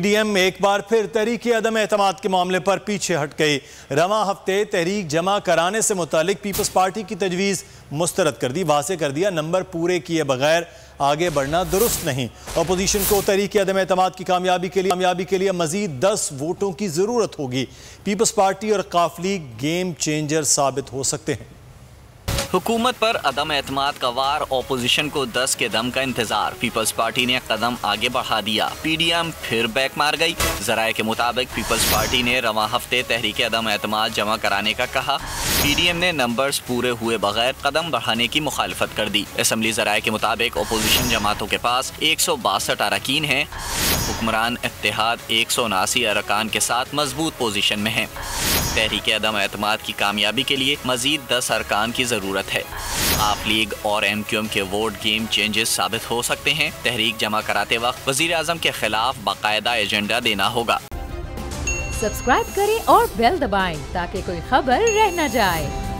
PDM एक बार फिर तहरीक अदम एतमाद के मामले पर पीछे हट गई। रवां हफ्ते तहरीक जमा कराने से मुतालिक पीपल्स पार्टी की तजवीज़ मुस्तरद कर दी। वाज़ेह कर दिया नंबर पूरे किए बगैर आगे बढ़ना दुरुस्त नहीं। अपोजिशन को तहरीक अदम एतमाद की कामयाबी के लिए मजीद 10 वोटों की ज़रूरत होगी। पीपल्स पार्टी और काफ लीग गेम चेंजर साबित हो सकते हैं। हुकूमत पर अदम एतमाद का वार, ओपोजिशन को 10 के दम का इंतजार। पीपल्स पार्टी ने कदम आगे बढ़ा दिया, पीडीएम फिर बैक मार गई। जराये के मुताबिक पीपल्स पार्टी ने रवां हफ्ते तहरीक अदम एतमाद जमा कराने का कहा। पीडीएम ने नंबर्स पूरे हुए बगैर कदम बढ़ाने की मुखालफत कर दी। असम्बली जराये के मुताबिक ओपोजिशन जमातों के पास 162 अरकान हैं। हुक्मरान इत्तेहाद 179 अरकान के साथ मजबूत पोजीशन में है। तहरीक अदम एतमाद की कामयाबी के लिए मजीद 10 अरकान की जरूरत है। आप लीग और MQM के वोट गेम चेंजेस साबित हो सकते हैं। तहरीक जमा कराते वक्त वजीर आजम के खिलाफ बाकायदा एजेंडा देना होगा। सब्सक्राइब करें और बेल दबाएं ताकि कोई खबर रह न जाए।